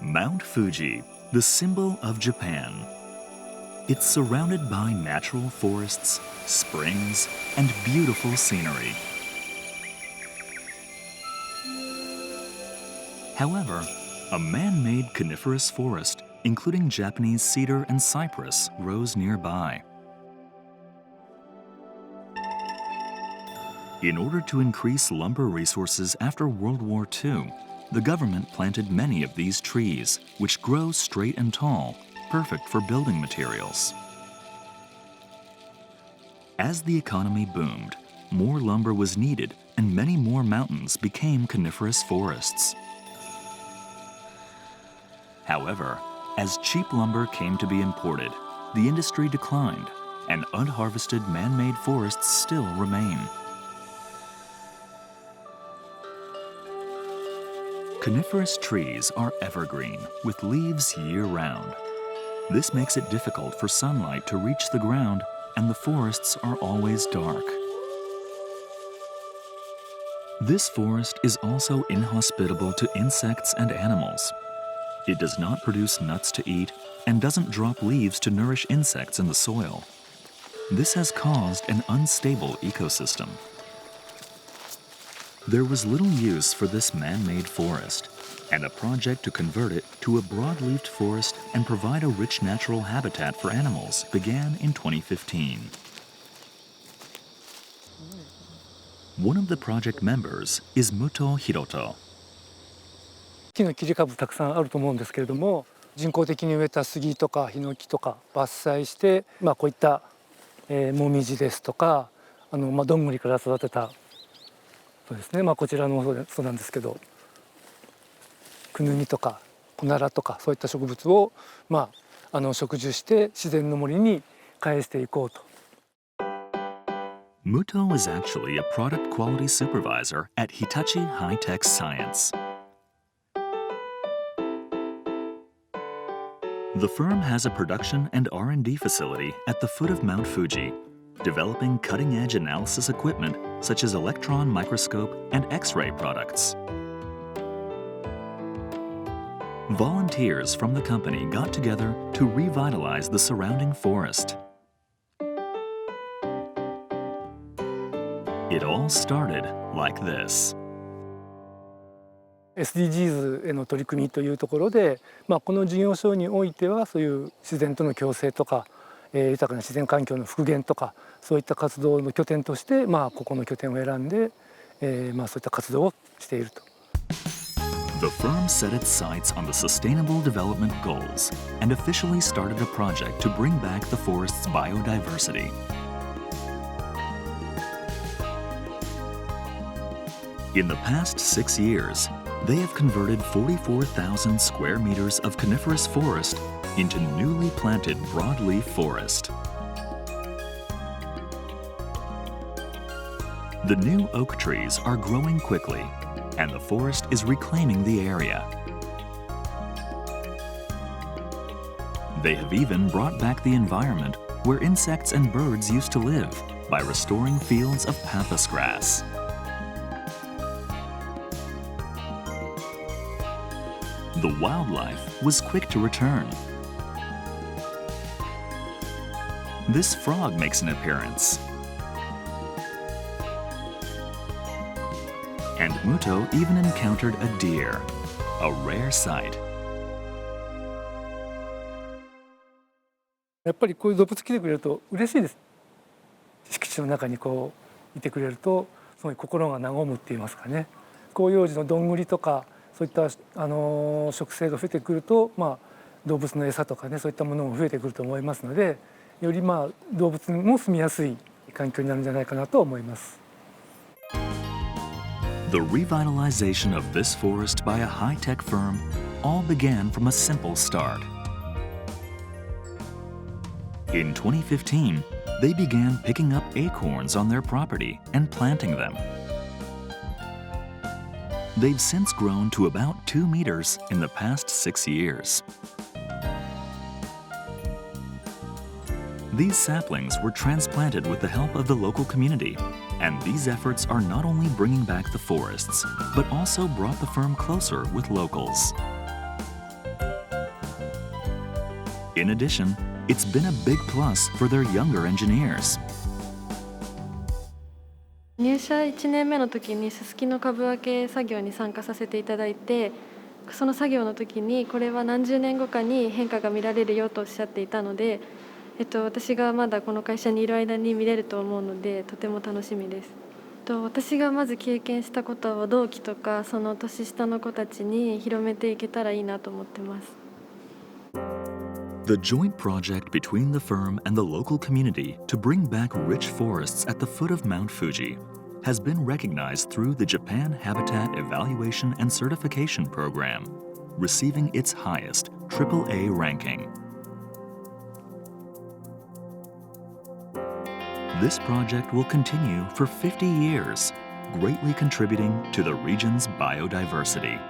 Mount Fuji, the symbol of Japan. It's surrounded by natural forests, springs, and beautiful scenery. However, a man-made coniferous forest, including Japanese cedar and cypress, grows nearby. In order to increase lumber resources after World War II, the government planted many of these trees, which grow straight and tall, perfect for building materials. As the economy boomed, more lumber was needed and many more mountains became coniferous forests. However, as cheap lumber came to be imported, the industry declined, and unharvested man-made forests still remain. Coniferous trees are evergreen, with leaves year-round. This makes it difficult for sunlight to reach the ground, and the forests are always dark. This forest is also inhospitable to insects and animals. It does not produce nuts to eat and doesn't drop leaves to nourish insects in the soil. This has caused an unstable ecosystem. There was little use for this man-made forest, and a project to convert it to a broad-leafed forest and provide a rich natural habitat for animals began in 2015. One of the project members is Muto Hiroto. 木の切り株たくさんあると思うんですけれども、人工的に植えた杉とかヒノキとか伐採して、こういった、モミジですとか、どんぐりから育てたそうですね、こちらのそうなんですけど、クヌギとかコナラとかそういった植物を植樹して自然の森に返していこうと。Muto is actually a product quality supervisor at Hitachi High-Tech Science. The firm has a production and R&D facility at the foot of Mount Fuji, developing cutting-edge analysis equipment such as electron microscope and X-ray products. Volunteers from the company got together to revitalize the surrounding forest. It all started like this. SDGs への取り組みというところで、この事業所においてはそういう自然との共生とか、豊かな自然環境の復元とかそういった活動の拠点として、ここの拠点を選んで、そういった活動をしていると。The firm set its sights on the Sustainable Development Goals and officially started a project to bring back the forest's biodiversity. In the past 6 years, they have converted 44,000 square meters of coniferous forest into newly planted broadleaf forest. The new oak trees are growing quickly, and the forest is reclaiming the area. They have even brought back the environment where insects and birds used to live by restoring fields of pampas grass. The wildlife was quick to return. This frog makes an appearance. And Muto even encountered a deer, a rare sight. やっぱりこういう動物来てくれると嬉しいです。敷地の中にいてくれるとすごい心が和むって言いますかね。広葉樹のどんぐりとかそういった植生が増えてくると、動物の餌とかねそういったものも増えてくると思いますので、より動物も住みやすい環境になるんじゃないかなと思います。The revitalization of this forest by a high-tech firm all began from a simple start. In 2015, they began picking up acorns on their property and planting them. They've since grown to about 2 meters in the past 6 years. These saplings were transplanted with the help of the local community, and these efforts are not only bringing back the forests, but also brought the firm closer with locals. In addition, it's been a big plus for their younger engineers. 入社1年目の時にススキの株分け作業に参加させていただいて、その作業の時にこれは何十年後かに変化が見られるよとおっしゃっていたので、私がまだこの会社にいる間に見れると思うのでとても楽しみです。私がまず経験したことを同期とかその年下の子たちに広めていけたらいいなと思ってます。The joint project between the firm and the local community to bring back rich forests at the foot of Mount Fuji has been recognized through the Japan Habitat Evaluation and Certification Program, receiving its highest AAA ranking. This project will continue for 50 years, greatly contributing to the region's biodiversity.